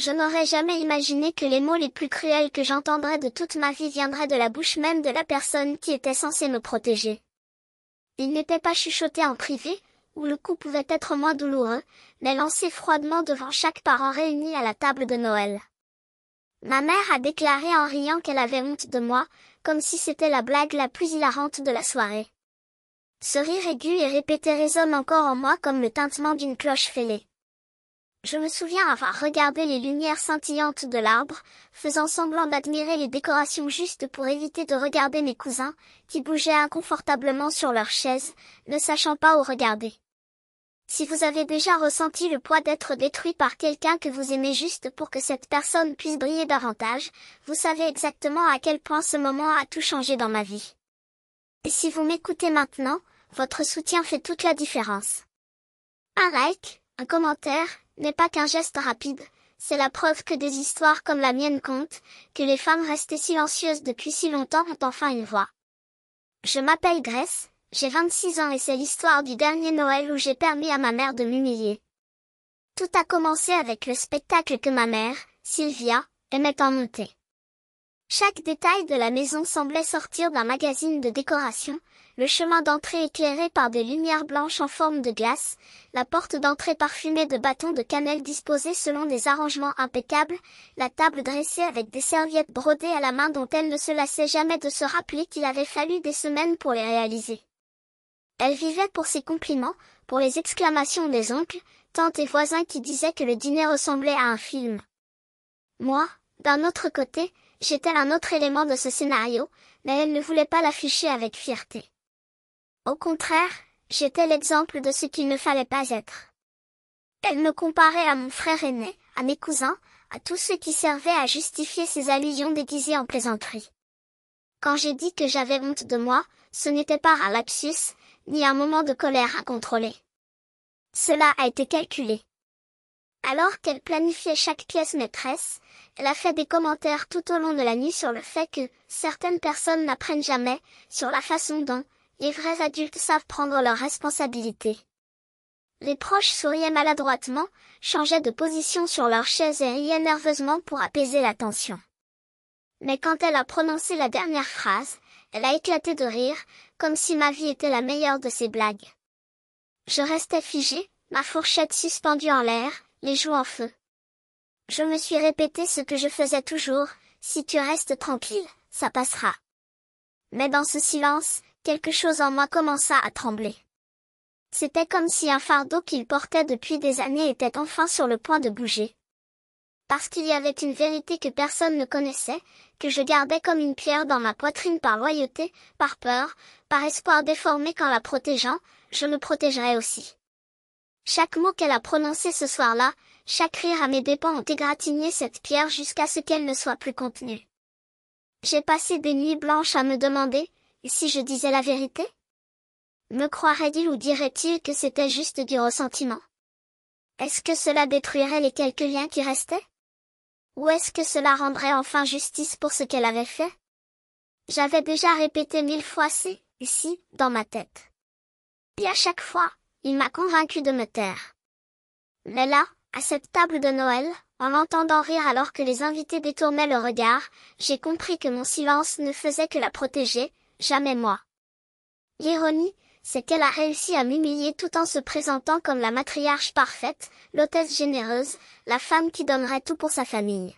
Je n'aurais jamais imaginé que les mots les plus cruels que j'entendrais de toute ma vie viendraient de la bouche même de la personne qui était censée me protéger. Ils n'étaient pas chuchotés en privé, où le coup pouvait être moins douloureux, mais lancés froidement devant chaque parent réuni à la table de Noël. Ma mère a déclaré en riant qu'elle avait honte de moi, comme si c'était la blague la plus hilarante de la soirée. Ce rire aigu et répété résonne encore en moi comme le tintement d'une cloche fêlée. Je me souviens avoir regardé les lumières scintillantes de l'arbre, faisant semblant d'admirer les décorations juste pour éviter de regarder mes cousins, qui bougeaient inconfortablement sur leurs chaises, ne sachant pas où regarder. Si vous avez déjà ressenti le poids d'être détruit par quelqu'un que vous aimez juste pour que cette personne puisse briller davantage, vous savez exactement à quel point ce moment a tout changé dans ma vie. Et si vous m'écoutez maintenant, votre soutien fait toute la différence. Un like, un commentaire, n'est pas qu'un geste rapide, c'est la preuve que des histoires comme la mienne comptent, que les femmes restées silencieuses depuis si longtemps ont enfin une voix. Je m'appelle Grace. J'ai 26 ans et c'est l'histoire du dernier Noël où j'ai permis à ma mère de m'humilier. Tout a commencé avec le spectacle que ma mère, Sylvia, aimait en monter. Chaque détail de la maison semblait sortir d'un magazine de décoration, le chemin d'entrée éclairé par des lumières blanches en forme de glace, la porte d'entrée parfumée de bâtons de cannelle disposés selon des arrangements impeccables, la table dressée avec des serviettes brodées à la main dont elle ne se lassait jamais de se rappeler qu'il avait fallu des semaines pour les réaliser. Elle vivait pour ses compliments, pour les exclamations des oncles, tantes et voisins qui disaient que le dîner ressemblait à un film. Moi, d'un autre côté, j'étais un autre élément de ce scénario, mais elle ne voulait pas l'afficher avec fierté. Au contraire, j'étais l'exemple de ce qu'il ne fallait pas être. Elle me comparait à mon frère aîné, à mes cousins, à tous ceux qui servaient à justifier ses allusions déguisées en plaisanterie. Quand j'ai dit que j'avais honte de moi, ce n'était pas un lapsus, ni un moment de colère incontrôlée. Cela a été calculé. Alors qu'elle planifiait chaque pièce maîtresse, elle a fait des commentaires tout au long de la nuit sur le fait que certaines personnes n'apprennent jamais, sur la façon dont les vrais adultes savent prendre leurs responsabilités. Les proches souriaient maladroitement, changeaient de position sur leur chaise et riaient nerveusement pour apaiser la tension. Mais quand elle a prononcé la dernière phrase, elle a éclaté de rire, comme si ma vie était la meilleure de ses blagues. Je restais figée, ma fourchette suspendue en l'air, les joues en feu. Je me suis répété ce que je faisais toujours, si tu restes tranquille, ça passera. Mais dans ce silence, quelque chose en moi commença à trembler. C'était comme si un fardeau qu'il portait depuis des années était enfin sur le point de bouger. Parce qu'il y avait une vérité que personne ne connaissait, que je gardais comme une pierre dans ma poitrine par loyauté, par peur, par espoir déformé qu'en la protégeant, je me protégerais aussi. Chaque mot qu'elle a prononcé ce soir-là, chaque rire à mes dépens ont égratigné cette pierre jusqu'à ce qu'elle ne soit plus contenue. J'ai passé des nuits blanches à me demander, et si je disais la vérité? Me croirait-il ou dirait-il que c'était juste du ressentiment? Est-ce que cela détruirait les quelques liens qui restaient? Ou est-ce que cela rendrait enfin justice pour ce qu'elle avait fait? J'avais déjà répété 1000 fois si, et si, dans ma tête. Et à chaque fois, il m'a convaincu de me taire. Mais là, à cette table de Noël, en l'entendant rire alors que les invités détournaient le regard, j'ai compris que mon silence ne faisait que la protéger, jamais moi. L'ironie, c'est qu'elle a réussi à m'humilier tout en se présentant comme la matriarche parfaite, l'hôtesse généreuse, la femme qui donnerait tout pour sa famille.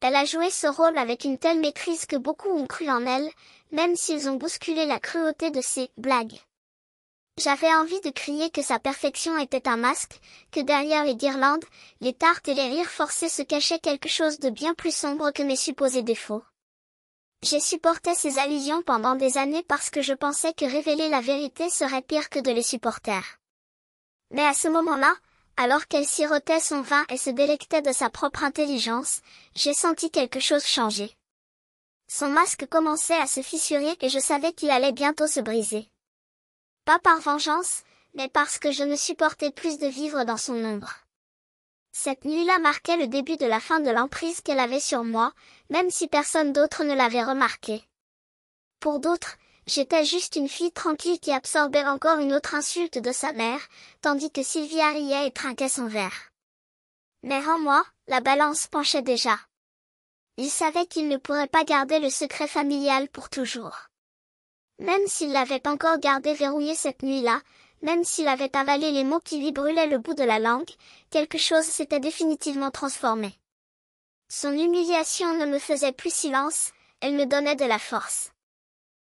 Elle a joué ce rôle avec une telle maîtrise que beaucoup ont cru en elle, même s'ils ont bousculé la cruauté de ses blagues. J'avais envie de crier que sa perfection était un masque, que derrière les guirlandes, les tartes et les rires forcés se cachait quelque chose de bien plus sombre que mes supposés défauts. J'ai supporté ces allusions pendant des années parce que je pensais que révéler la vérité serait pire que de les supporter. Mais à ce moment-là, alors qu'elle sirotait son vin et se délectait de sa propre intelligence, j'ai senti quelque chose changer. Son masque commençait à se fissurer et je savais qu'il allait bientôt se briser. Pas par vengeance, mais parce que je ne supportais plus de vivre dans son ombre. Cette nuit-là marquait le début de la fin de l'emprise qu'elle avait sur moi, même si personne d'autre ne l'avait remarqué. Pour d'autres, j'étais juste une fille tranquille qui absorbait encore une autre insulte de sa mère, tandis que Sylvia riait et trinquait son verre. Mais en moi, La balance penchait déjà. Il savait qu'il ne pourrait pas garder le secret familial pour toujours. Même s'il l'avait encore gardé verrouillé cette nuit-là, même s'il avait avalé les mots qui lui brûlaient le bout de la langue, quelque chose s'était définitivement transformé. Son humiliation ne me faisait plus silence, elle me donnait de la force.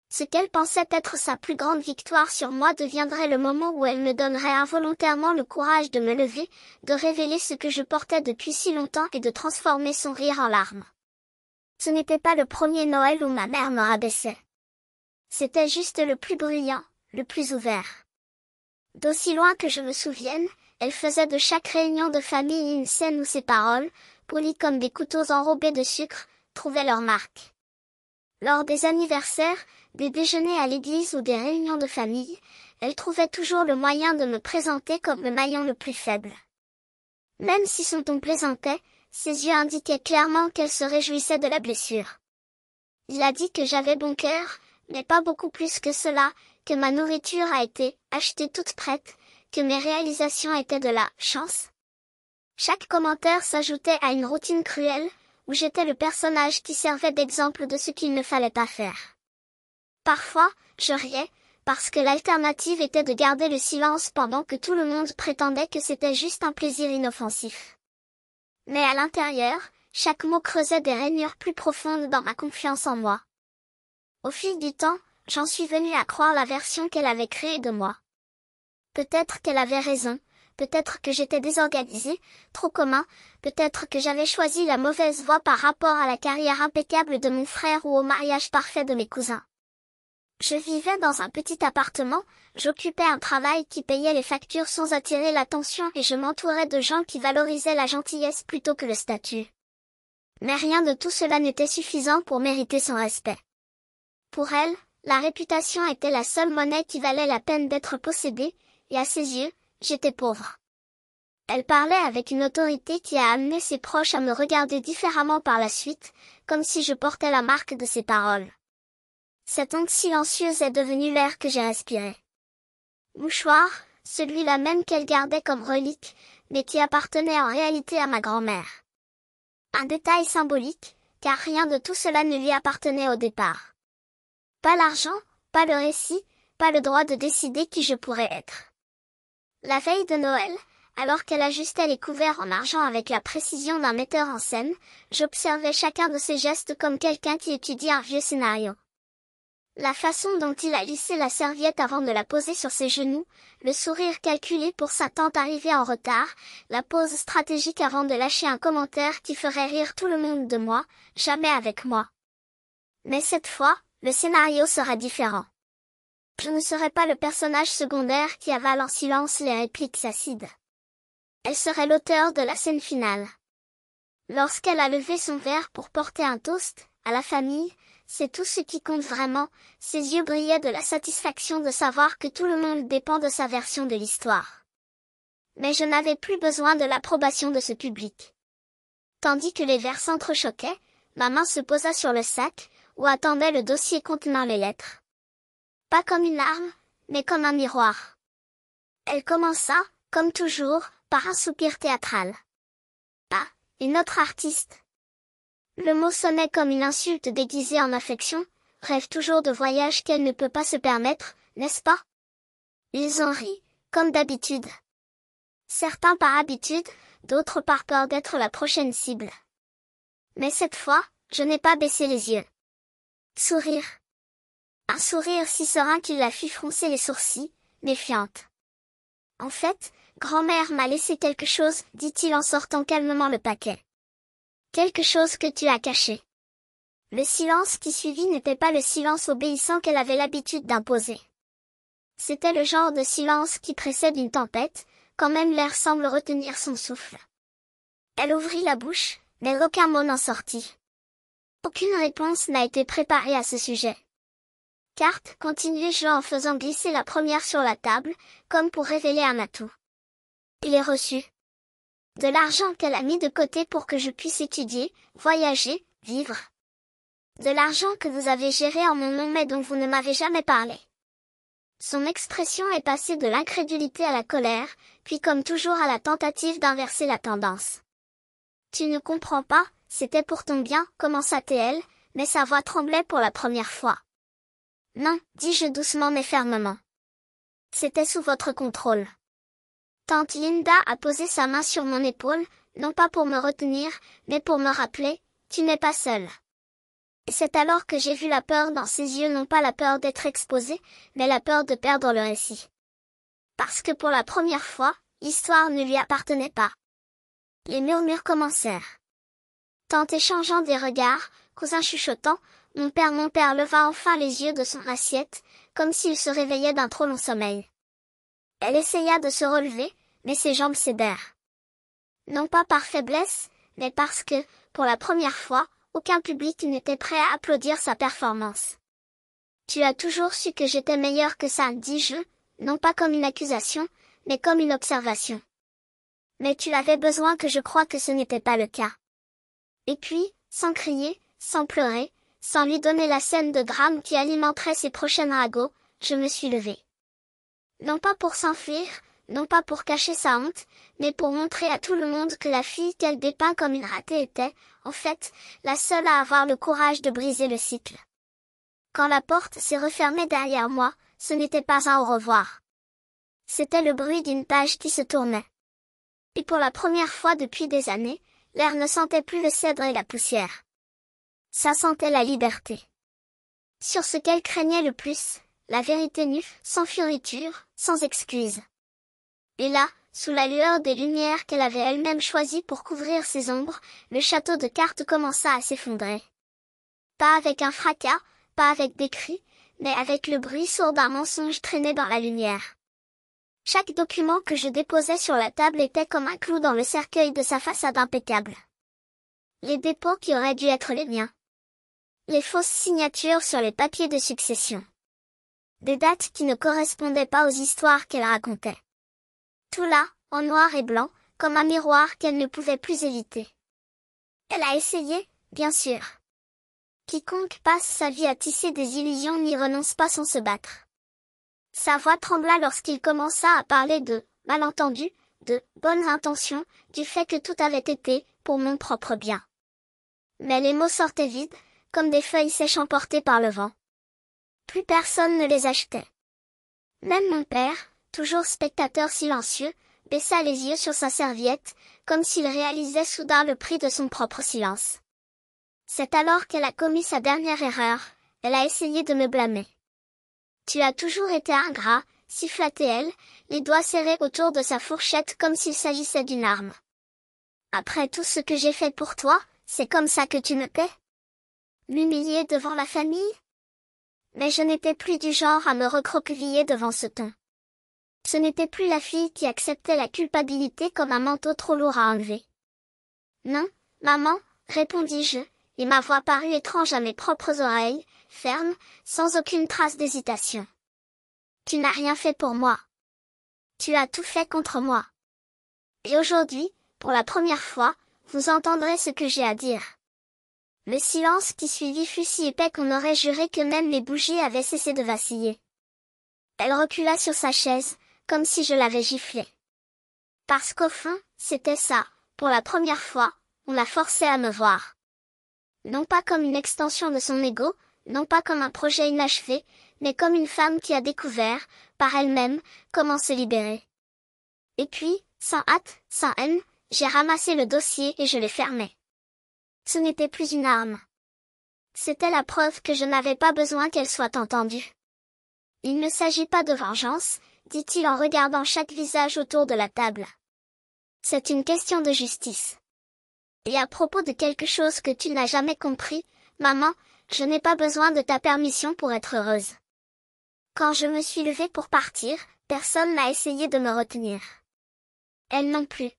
Ce qu'elle pensait être sa plus grande victoire sur moi deviendrait le moment où elle me donnerait involontairement le courage de me lever, de révéler ce que je portais depuis si longtemps et de transformer son rire en larmes. Ce n'était pas le premier Noël où ma mère me rabaissait. C'était juste le plus brillant, le plus ouvert. D'aussi loin que je me souvienne, elle faisait de chaque réunion de famille une scène où ses paroles, polies comme des couteaux enrobés de sucre, trouvaient leur marque. Lors des anniversaires, des déjeuners à l'église ou des réunions de famille, elle trouvait toujours le moyen de me présenter comme le maillon le plus faible. Même si son ton plaisantait, ses yeux indiquaient clairement qu'elle se réjouissait de la blessure. Il a dit que j'avais bon cœur, mais pas beaucoup plus que cela, que ma nourriture a été achetée toute prête, que mes réalisations étaient de la chance. Chaque commentaire s'ajoutait à une routine cruelle, où j'étais le personnage qui servait d'exemple de ce qu'il ne fallait pas faire. Parfois, je riais, parce que l'alternative était de garder le silence pendant que tout le monde prétendait que c'était juste un plaisir inoffensif. Mais à l'intérieur, chaque mot creusait des rainures plus profondes dans ma confiance en moi. Au fil du temps, j'en suis venue à croire la version qu'elle avait créée de moi. Peut-être qu'elle avait raison, peut-être que j'étais désorganisée, trop commun, peut-être que j'avais choisi la mauvaise voie par rapport à la carrière impeccable de mon frère ou au mariage parfait de mes cousins. Je vivais dans un petit appartement, j'occupais un travail qui payait les factures sans attirer l'attention et je m'entourais de gens qui valorisaient la gentillesse plutôt que le statut. Mais rien de tout cela n'était suffisant pour mériter son respect. Pour elle, la réputation était la seule monnaie qui valait la peine d'être possédée, et à ses yeux, j'étais pauvre. Elle parlait avec une autorité qui a amené ses proches à me regarder différemment par la suite, comme si je portais la marque de ses paroles. Cette honte silencieuse est devenue l'air que j'ai respiré. Mouchoir, celui-là même qu'elle gardait comme relique, mais qui appartenait en réalité à ma grand-mère. Un détail symbolique, car rien de tout cela ne lui appartenait au départ. Pas l'argent, pas le récit, pas le droit de décider qui je pourrais être. La veille de Noël, alors qu'elle ajustait les couverts en argent avec la précision d'un metteur en scène, j'observais chacun de ses gestes comme quelqu'un qui étudie un vieux scénario. La façon dont il a lissé la serviette avant de la poser sur ses genoux, le sourire calculé pour sa tante arrivée en retard, la pause stratégique avant de lâcher un commentaire qui ferait rire tout le monde de moi, jamais avec moi. Mais cette fois, le scénario sera différent. Je ne serai pas le personnage secondaire qui avale en silence les répliques acides. Elle serait l'auteur de la scène finale. Lorsqu'elle a levé son verre pour porter un toast, à la famille, c'est tout ce qui compte vraiment, ses yeux brillaient de la satisfaction de savoir que tout le monde dépend de sa version de l'histoire. Mais je n'avais plus besoin de l'approbation de ce public. Tandis que les verres s'entrechoquaient, ma main se posa sur le sac, où attendait le dossier contenant les lettres. Pas comme une arme, mais comme un miroir. Elle commença, comme toujours, par un soupir théâtral. Ah, une autre artiste. Le mot sonnait comme une insulte déguisée en affection, rêve toujours de voyages qu'elle ne peut pas se permettre, n'est-ce pas? Ils ont ri, comme d'habitude. Certains par habitude, d'autres par peur d'être la prochaine cible. Mais cette fois, je n'ai pas baissé les yeux. Sourire. Un sourire si serein qu'il la fit froncer les sourcils, méfiante. En fait, grand-mère m'a laissé quelque chose, dit-il en sortant calmement le paquet. Quelque chose que tu as caché. Le silence qui suivit n'était pas le silence obéissant qu'elle avait l'habitude d'imposer. C'était le genre de silence qui précède une tempête, quand même l'air semble retenir son souffle. Elle ouvrit la bouche, mais aucun mot n'en sortit. Aucune réponse n'a été préparée à ce sujet. Carte, continuai-je en faisant glisser la première sur la table, comme pour révéler un atout. Il est reçu. De l'argent qu'elle a mis de côté pour que je puisse étudier, voyager, vivre. De l'argent que vous avez géré en mon nom mais dont vous ne m'avez jamais parlé. Son expression est passée de l'incrédulité à la colère, puis comme toujours à la tentative d'inverser la tendance. Tu ne comprends pas, c'était pour ton bien, commença-t-elle, mais sa voix tremblait pour la première fois. Non, dis-je doucement mais fermement. C'était sous votre contrôle. Tante Linda a posé sa main sur mon épaule, non pas pour me retenir, mais pour me rappeler, tu n'es pas seule. Et c'est alors que j'ai vu la peur dans ses yeux, non pas la peur d'être exposée, mais la peur de perdre le récit. Parce que pour la première fois, l'histoire ne lui appartenait pas. Les murmures commencèrent. Tante échangeant des regards, cousin chuchotant, mon père leva enfin les yeux de son assiette, comme s'il se réveillait d'un trop long sommeil. Elle essaya de se relever, mais ses jambes cédèrent. Non pas par faiblesse, mais parce que, pour la première fois, aucun public n'était prêt à applaudir sa performance. Tu as toujours su que j'étais meilleure que ça, dis-je, non pas comme une accusation, mais comme une observation. Mais tu avais besoin que je croie que ce n'était pas le cas. Et puis, sans crier, sans pleurer, sans lui donner la scène de drame qui alimenterait ses prochaines ragots, je me suis levée. Non pas pour s'enfuir, non pas pour cacher sa honte, mais pour montrer à tout le monde que la fille qu'elle dépeint comme une ratée était, en fait, la seule à avoir le courage de briser le cycle. Quand la porte s'est refermée derrière moi, ce n'était pas un au revoir. C'était le bruit d'une page qui se tournait. Et pour la première fois depuis des années, l'air ne sentait plus le cèdre et la poussière. Ça sentait la liberté. Sur ce qu'elle craignait le plus, la vérité nue, sans fioriture, sans excuse. Et là, sous la lueur des lumières qu'elle avait elle-même choisies pour couvrir ses ombres, le château de cartes commença à s'effondrer. Pas avec un fracas, pas avec des cris, mais avec le bruit sourd d'un mensonge traîné dans la lumière. Chaque document que je déposais sur la table était comme un clou dans le cercueil de sa façade impeccable. Les dépôts qui auraient dû être les miens. Les fausses signatures sur les papiers de succession. Des dates qui ne correspondaient pas aux histoires qu'elle racontait. Tout là, en noir et blanc, comme un miroir qu'elle ne pouvait plus éviter. Elle a essayé, bien sûr. Quiconque passe sa vie à tisser des illusions n'y renonce pas sans se battre. Sa voix trembla lorsqu'il commença à parler de malentendus, de bonnes intentions, du fait que tout avait été pour mon propre bien. Mais les mots sortaient vides, comme des feuilles sèches emportées par le vent. Plus personne ne les achetait. Même mon père, toujours spectateur silencieux, baissa les yeux sur sa serviette, comme s'il réalisait soudain le prix de son propre silence. C'est alors qu'elle a commis sa dernière erreur, elle a essayé de me blâmer. Tu as toujours été ingrat, siffla-t-elle, les doigts serrés autour de sa fourchette comme s'il s'agissait d'une arme. Après tout ce que j'ai fait pour toi, c'est comme ça que tu me paies? M'humilier devant la famille? Mais je n'étais plus du genre à me recroqueviller devant ce ton. Ce n'était plus la fille qui acceptait la culpabilité comme un manteau trop lourd à enlever. Non, maman, répondis-je, et ma voix parut étrange à mes propres oreilles, ferme, sans aucune trace d'hésitation. Tu n'as rien fait pour moi. Tu as tout fait contre moi. Et aujourd'hui, pour la première fois, vous entendrez ce que j'ai à dire. Le silence qui suivit fut si épais qu'on aurait juré que même les bougies avaient cessé de vaciller. Elle recula sur sa chaise, comme si je l'avais giflée. Parce qu'au fond, c'était ça, pour la première fois, on la forçait à me voir. Non pas comme une extension de son ego, non pas comme un projet inachevé, mais comme une femme qui a découvert, par elle-même, comment se libérer. Et puis, sans hâte, sans haine, j'ai ramassé le dossier et je l'ai fermé. Ce n'était plus une arme. C'était la preuve que je n'avais pas besoin qu'elle soit entendue. Il ne s'agit pas de vengeance, dit-il en regardant chaque visage autour de la table. C'est une question de justice. Et à propos de quelque chose que tu n'as jamais compris, maman, je n'ai pas besoin de ta permission pour être heureuse. Quand je me suis levée pour partir, personne n'a essayé de me retenir. Elle non plus.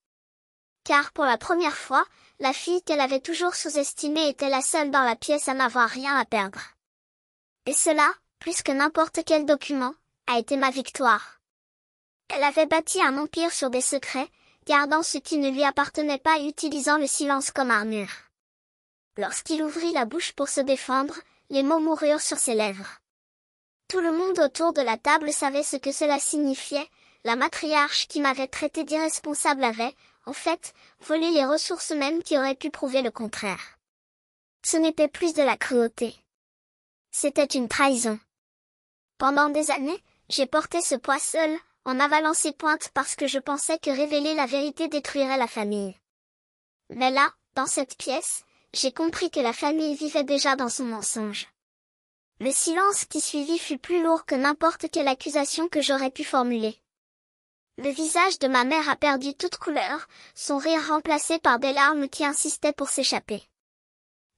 Car pour la première fois, la fille qu'elle avait toujours sous-estimée était la seule dans la pièce à n'avoir rien à perdre. Et cela, plus que n'importe quel document, a été ma victoire. Elle avait bâti un empire sur des secrets, gardant ce qui ne lui appartenait pas et utilisant le silence comme armure. Lorsqu'il ouvrit la bouche pour se défendre, les mots moururent sur ses lèvres. Tout le monde autour de la table savait ce que cela signifiait, la matriarche qui m'avait traité d'irresponsable avait, en fait, voler les ressources mêmes qui auraient pu prouver le contraire. Ce n'était plus de la cruauté. C'était une trahison. Pendant des années, j'ai porté ce poids seul, en avalant ses pointes parce que je pensais que révéler la vérité détruirait la famille. Mais là, dans cette pièce, j'ai compris que la famille vivait déjà dans son mensonge. Le silence qui suivit fut plus lourd que n'importe quelle accusation que j'aurais pu formuler. Le visage de ma mère a perdu toute couleur, son rire remplacé par des larmes qui insistaient pour s'échapper.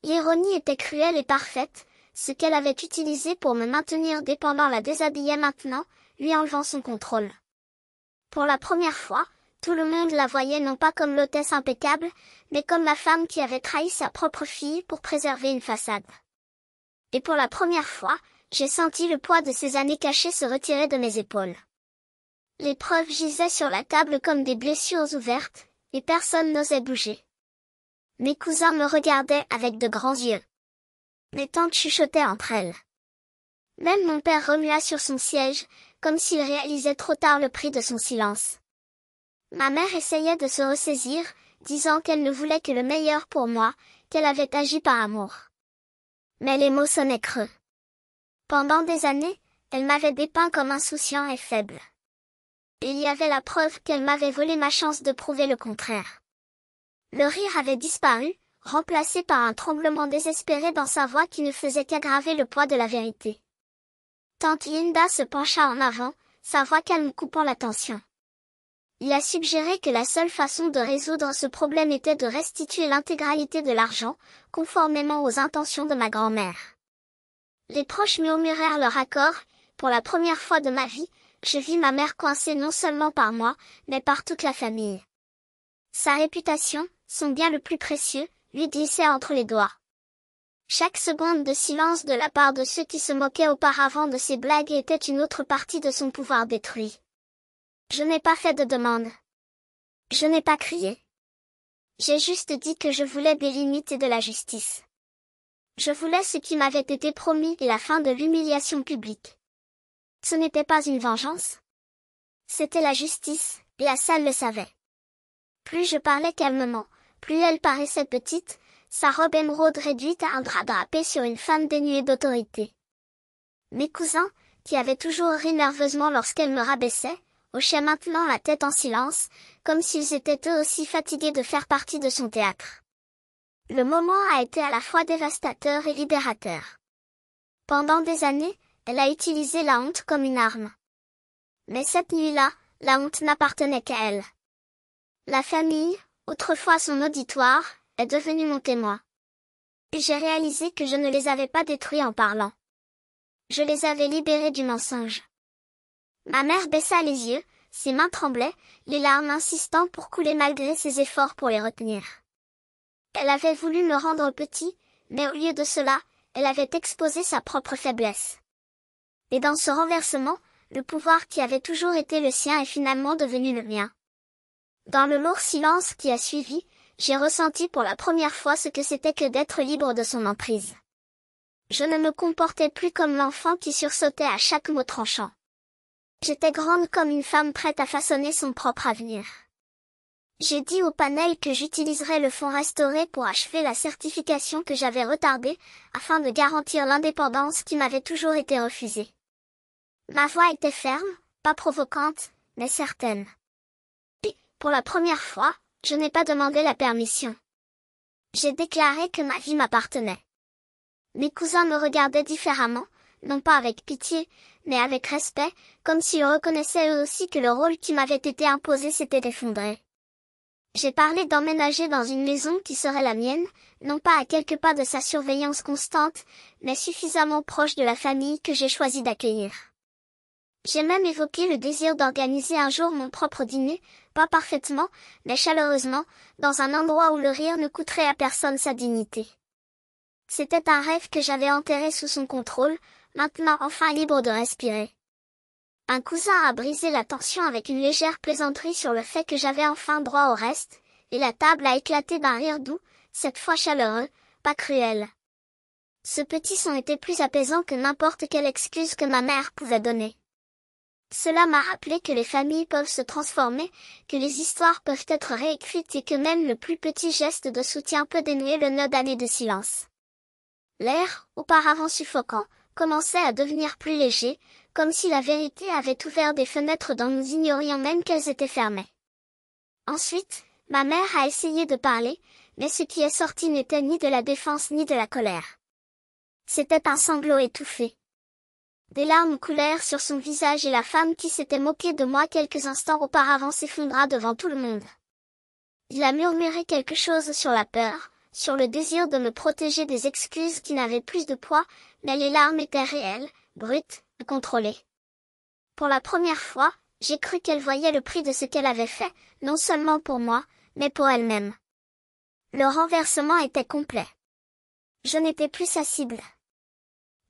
L'ironie était cruelle et parfaite, ce qu'elle avait utilisé pour me maintenir dépendant la déshabillait maintenant, lui enlevant son contrôle. Pour la première fois, tout le monde la voyait non pas comme l'hôtesse impeccable, mais comme la femme qui avait trahi sa propre fille pour préserver une façade. Et pour la première fois, j'ai senti le poids de ces années cachées se retirer de mes épaules. Les preuves gisaient sur la table comme des blessures ouvertes, et personne n'osait bouger. Mes cousins me regardaient avec de grands yeux. Mes tantes chuchotaient entre elles. Même mon père remua sur son siège, comme s'il réalisait trop tard le prix de son silence. Ma mère essayait de se ressaisir, disant qu'elle ne voulait que le meilleur pour moi, qu'elle avait agi par amour. Mais les mots sonnaient creux. Pendant des années, elle m'avait dépeint comme insouciant et faible. Il y avait la preuve qu'elle m'avait volé ma chance de prouver le contraire. Le rire avait disparu, remplacé par un tremblement désespéré dans sa voix qui ne faisait qu'aggraver le poids de la vérité. Tante Linda se pencha en avant, sa voix calme coupant la tension. Il a suggéré que la seule façon de résoudre ce problème était de restituer l'intégralité de l'argent, conformément aux intentions de ma grand-mère. Les proches murmurèrent leur accord. Pour la première fois de ma vie, je vis ma mère coincée non seulement par moi, mais par toute la famille. Sa réputation, son bien le plus précieux, lui glissait entre les doigts. Chaque seconde de silence de la part de ceux qui se moquaient auparavant de ses blagues était une autre partie de son pouvoir détruit. Je n'ai pas fait de demande. Je n'ai pas crié. J'ai juste dit que je voulais des limites et de la justice. Je voulais ce qui m'avait été promis et la fin de l'humiliation publique. Ce n'était pas une vengeance. C'était la justice, et la salle le savait. Plus je parlais calmement, plus elle paraissait petite, sa robe émeraude réduite à un drap drapé sur une femme dénuée d'autorité. Mes cousins, qui avaient toujours ri nerveusement lorsqu'elle me rabaissait, hochaient maintenant la tête en silence, comme s'ils étaient eux aussi fatigués de faire partie de son théâtre. Le moment a été à la fois dévastateur et libérateur. Pendant des années, elle a utilisé la honte comme une arme. Mais cette nuit-là, la honte n'appartenait qu'à elle. La famille, autrefois son auditoire, est devenue mon témoin. Et j'ai réalisé que je ne les avais pas détruits en parlant. Je les avais libérés du mensonge. Ma mère baissa les yeux, ses mains tremblaient, les larmes insistant pour couler malgré ses efforts pour les retenir. Elle avait voulu me rendre petit, mais au lieu de cela, elle avait exposé sa propre faiblesse. Et dans ce renversement, le pouvoir qui avait toujours été le sien est finalement devenu le mien. Dans le lourd silence qui a suivi, j'ai ressenti pour la première fois ce que c'était que d'être libre de son emprise. Je ne me comportais plus comme l'enfant qui sursautait à chaque mot tranchant. J'étais grande comme une femme prête à façonner son propre avenir. J'ai dit au panel que j'utiliserais le fonds restauré pour achever la certification que j'avais retardée, afin de garantir l'indépendance qui m'avait toujours été refusée. Ma voix était ferme, pas provocante, mais certaine. Et, pour la première fois, je n'ai pas demandé la permission. J'ai déclaré que ma vie m'appartenait. Mes cousins me regardaient différemment, non pas avec pitié, mais avec respect, comme s'ils reconnaissaient eux aussi que le rôle qui m'avait été imposé s'était effondré. J'ai parlé d'emménager dans une maison qui serait la mienne, non pas à quelques pas de sa surveillance constante, mais suffisamment proche de la famille que j'ai choisi d'accueillir. J'ai même évoqué le désir d'organiser un jour mon propre dîner, pas parfaitement, mais chaleureusement, dans un endroit où le rire ne coûterait à personne sa dignité. C'était un rêve que j'avais enterré sous son contrôle, maintenant enfin libre de respirer. Un cousin a brisé la tension avec une légère plaisanterie sur le fait que j'avais enfin droit au reste, et la table a éclaté d'un rire doux, cette fois chaleureux, pas cruel. Ce petit son était plus apaisant que n'importe quelle excuse que ma mère pouvait donner. Cela m'a rappelé que les familles peuvent se transformer, que les histoires peuvent être réécrites et que même le plus petit geste de soutien peut dénouer le nœud d'années de silence. L'air, auparavant suffocant, commençait à devenir plus léger, comme si la vérité avait ouvert des fenêtres dont nous ignorions même qu'elles étaient fermées. Ensuite, ma mère a essayé de parler, mais ce qui est sorti n'était ni de la défense ni de la colère. C'était un sanglot étouffé. Des larmes coulèrent sur son visage et la femme qui s'était moquée de moi quelques instants auparavant s'effondra devant tout le monde. Il a murmuré quelque chose sur la peur, sur le désir de me protéger des excuses qui n'avaient plus de poids, mais les larmes étaient réelles, brutes, contrôlées. Pour la première fois, j'ai cru qu'elle voyait le prix de ce qu'elle avait fait, non seulement pour moi, mais pour elle-même. Le renversement était complet. Je n'étais plus sa cible.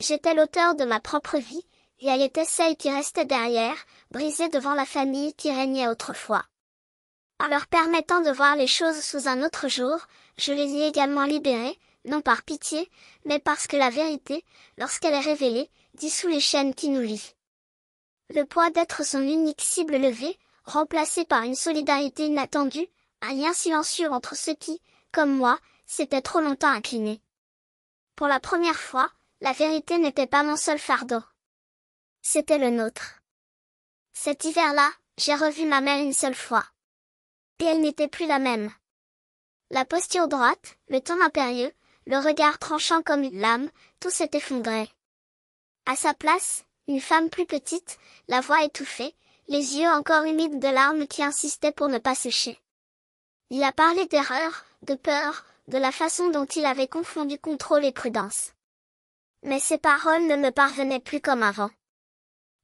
J'étais l'auteur de ma propre vie, et elle était celle qui restait derrière, brisée devant la famille qui régnait autrefois. En leur permettant de voir les choses sous un autre jour, je les ai également libérés, non par pitié, mais parce que la vérité, lorsqu'elle est révélée, dissout les chaînes qui nous lient. Le poids d'être son unique cible levée, remplacé par une solidarité inattendue, un lien silencieux entre ceux qui, comme moi, s'étaient trop longtemps inclinés. Pour la première fois, la vérité n'était pas mon seul fardeau. C'était le nôtre. Cet hiver-là, j'ai revu ma mère une seule fois. Et elle n'était plus la même. La posture droite, le ton impérieux, le regard tranchant comme une lame, tout s'est effondré. À sa place, une femme plus petite, la voix étouffée, les yeux encore humides de larmes qui insistaient pour ne pas sécher. Il a parlé d'erreur, de peur, de la façon dont il avait confondu contrôle et prudence. Mais ces paroles ne me parvenaient plus comme avant.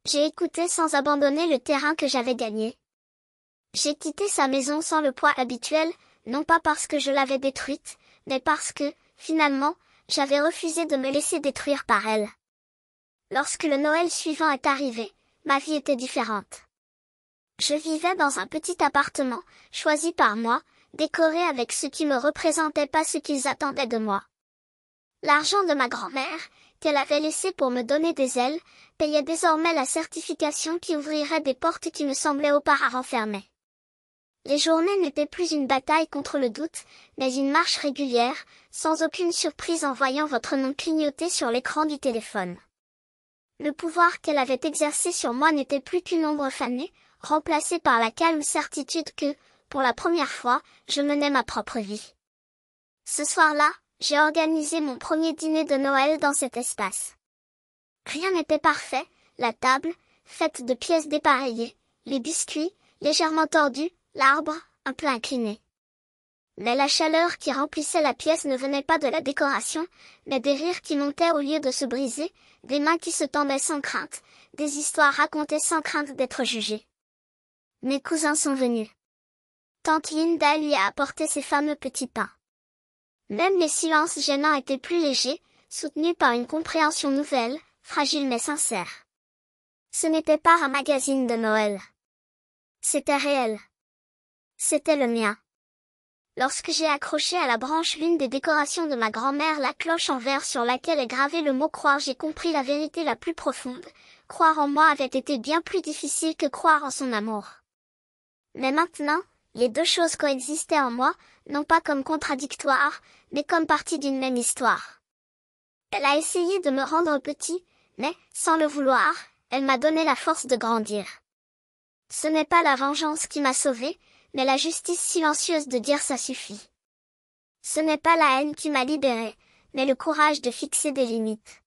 J'ai écouté sans abandonner le terrain que j'avais gagné. J'ai quitté sa maison sans le poids habituel, non pas parce que je l'avais détruite, mais parce que, finalement, j'avais refusé de me laisser détruire par elle. Lorsque le Noël suivant est arrivé, ma vie était différente. Je vivais dans un petit appartement, choisi par moi, décoré avec ce qui me représentait pas ce qu'ils attendaient de moi. L'argent de ma grand-mère, qu'elle avait laissé pour me donner des ailes, payait désormais la certification qui ouvrirait des portes qui me semblaient auparavant fermées. Les journées n'étaient plus une bataille contre le doute, mais une marche régulière, sans aucune surprise en voyant votre nom clignoter sur l'écran du téléphone. Le pouvoir qu'elle avait exercé sur moi n'était plus qu'une ombre fanée, remplacée par la calme certitude que, pour la première fois, je menais ma propre vie. Ce soir-là, j'ai organisé mon premier dîner de Noël dans cet espace. Rien n'était parfait, la table, faite de pièces dépareillées, les biscuits, légèrement tordus, l'arbre, un peu incliné. Mais la chaleur qui remplissait la pièce ne venait pas de la décoration, mais des rires qui montaient au lieu de se briser, des mains qui se tendaient sans crainte, des histoires racontées sans crainte d'être jugées. Mes cousins sont venus. Tante Linda lui a apporté ses fameux petits pains. Même les silences gênants étaient plus légers, soutenus par une compréhension nouvelle, fragile mais sincère. Ce n'était pas un magazine de Noël. C'était réel. C'était le mien. Lorsque j'ai accroché à la branche l'une des décorations de ma grand-mère la cloche en verre sur laquelle est gravé le mot croire, j'ai compris la vérité la plus profonde. Croire en moi avait été bien plus difficile que croire en son amour. Mais maintenant, les deux choses coexistaient en moi, non pas comme contradictoires, mais comme partie d'une même histoire. Elle a essayé de me rendre petit, mais, sans le vouloir, elle m'a donné la force de grandir. Ce n'est pas la vengeance qui m'a sauvée, mais la justice silencieuse de dire ça suffit. Ce n'est pas la haine qui m'a libérée, mais le courage de fixer des limites.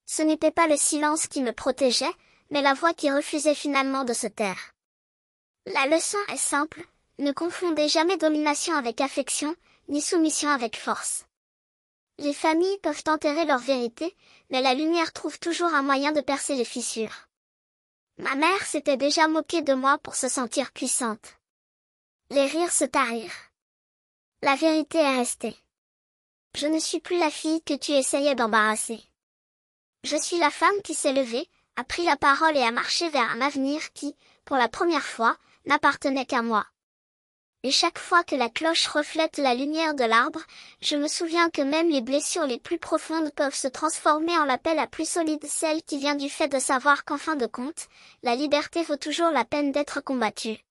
Ce n'était pas le silence qui me protégeait, mais la voix qui refusait finalement de se taire. La leçon est simple, ne confondez jamais domination avec affection, ni soumission avec force. Les familles peuvent enterrer leur vérité, mais la lumière trouve toujours un moyen de percer les fissures. Ma mère s'était déjà moquée de moi pour se sentir puissante. Les rires se tarirent. La vérité est restée. Je ne suis plus la fille que tu essayais d'embarrasser. Je suis la femme qui s'est levée, a pris la parole et a marché vers un avenir qui, pour la première fois, n'appartenait qu'à moi. Et chaque fois que la cloche reflète la lumière de l'arbre, je me souviens que même les blessures les plus profondes peuvent se transformer en la paix la plus solide, celle qui vient du fait de savoir qu'en fin de compte, la liberté vaut toujours la peine d'être combattue.